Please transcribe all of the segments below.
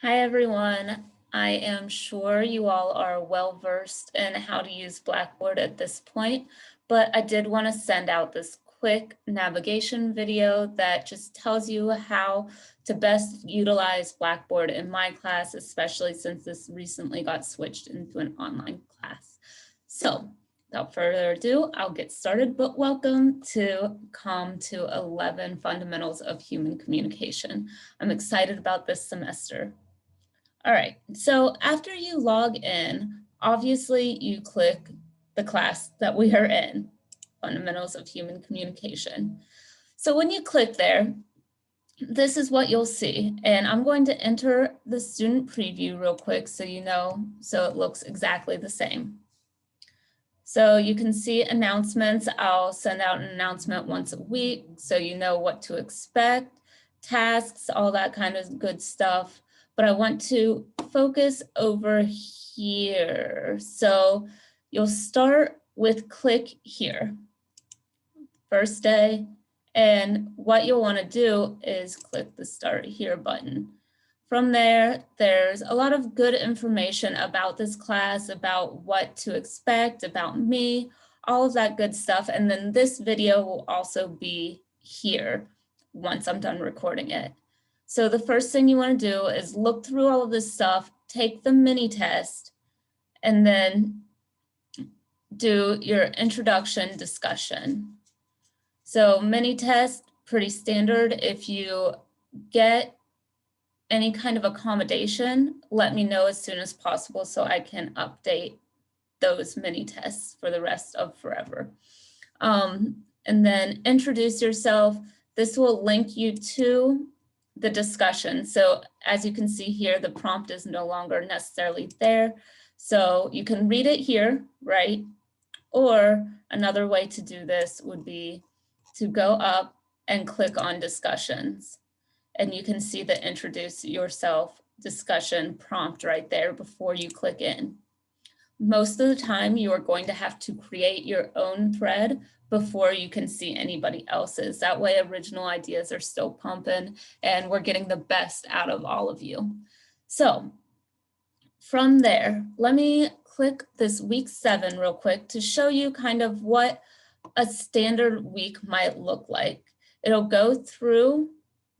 Hi, everyone. I am sure you all are well versed in how to use Blackboard at this point, but I did want to send out this quick navigation video that just tells you how to best utilize Blackboard in my class, especially since this recently got switched into an online class. So without further ado, I'll get started, but welcome to COMM 211 Fundamentals of Human Communication. I'm excited about this semester. All right, so after you log in, obviously you click the class that we are in, Fundamentals of Human Communication. So when you click there, this is what you'll see. And I'm going to enter the student preview real quick so you know, so it looks exactly the same. So you can see announcements. I'll send out an announcement once a week so you know what to expect, tasks, all that kind of good stuff. But I want to focus over here. So you'll start with click here, first day. And what you'll want to do is click the start here button. From there, there's a lot of good information about this class, about what to expect, about me, all of that good stuff. And then this video will also be here once I'm done recording it. So the first thing you want to do is look through all of this stuff, take the mini test, and then do your introduction discussion. So mini test, pretty standard. If you get any kind of accommodation, let me know as soon as possible so I can update those mini tests for the rest of forever. And then introduce yourself. This will link you to the discussion. So as you can see here, the prompt is no longer necessarily there. So you can read it here, right? Or another way to do this would be to go up and click on discussions. And you can see the introduce yourself discussion prompt right there before you click in. Most of the time, you are going to have to create your own thread before you can see anybody else's. That way, original ideas are still pumping and we're getting the best out of all of you. So from there, let me click this week 7 real quick to show you kind of what a standard week might look like. It'll go through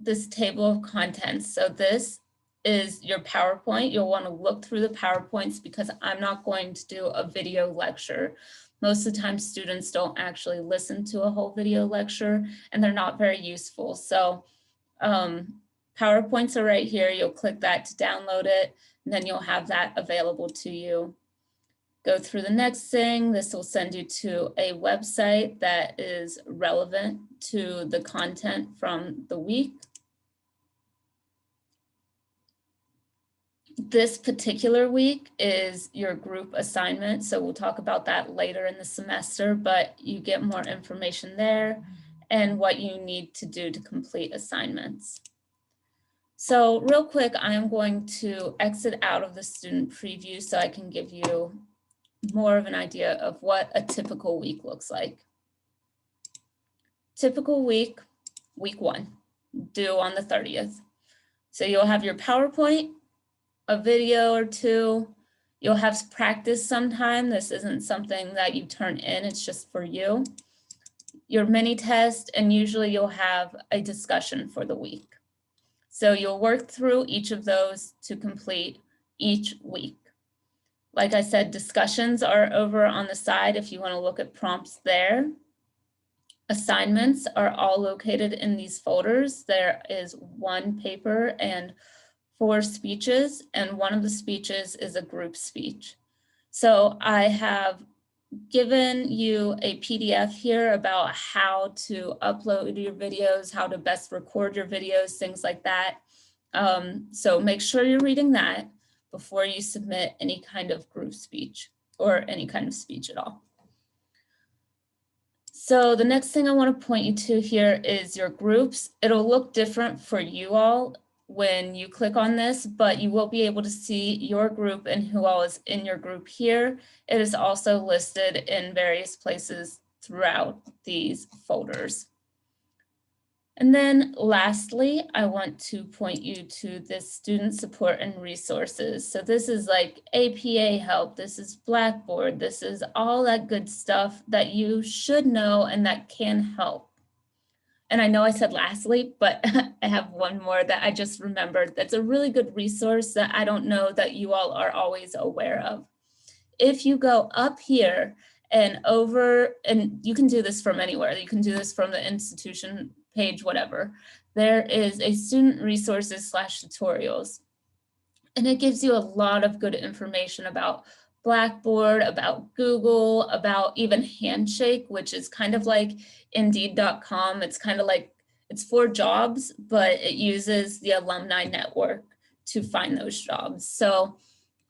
this table of contents. So this is your PowerPoint. You'll want to look through the PowerPoints because I'm not going to do a video lecture. Most of the time students don't actually listen to a whole video lecture and they're not very useful. So PowerPoints are right here. You'll click that to download it and then you'll have that available to you. Go through the next thing. This will send you to a website that is relevant to the content from the week. This particular week is your group assignment, so we'll talk about that later in the semester, but you get more information there and what you need to do to complete assignments. So real quick, I am going to exit out of the student preview so I can give you more of an idea of what a typical week looks like. Typical week, week 1, due on the 30th. So you'll have your PowerPoint, a video or two. You'll have practice sometime. This isn't something that you turn in, it's just for you. Your mini test, and usually you'll have a discussion for the week. So you'll work through each of those to complete each week. Like I said, discussions are over on the side if you want to look at prompts there. Assignments are all located in these folders. There is 1 paper and 4 speeches, and one of the speeches is a group speech. So I have given you a PDF here about how to upload your videos, how to best record your videos, things like that. So make sure you're reading that before you submit any kind of group speech or any kind of speech at all. So the next thing I want to point you to here is your groups. It'll look different for you all when you click on this, but you will be able to see your group and who all is in your group here. It is also listed in various places throughout these folders. And then lastly, I want to point you to this student support and resources. So this is like APA help, this is Blackboard, this is all that good stuff that you should know and that can help. And I know I said lastly, but I have one more that I just remembered that's a really good resource that I don't know that you all are always aware of. If you go up here and over, and you can do this from anywhere, you can do this from the institution page, whatever, there is a student resources / tutorials. And it gives you a lot of good information about Blackboard, about Google, about even Handshake, which is kind of like Indeed.com. It's kind of like, it's for jobs, but it uses the alumni network to find those jobs. So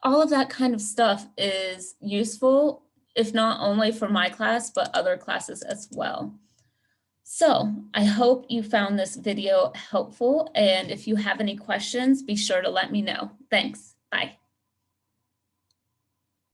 all of that kind of stuff is useful, if not only for my class, but other classes as well. So I hope you found this video helpful. And if you have any questions, be sure to let me know. Thanks. Bye.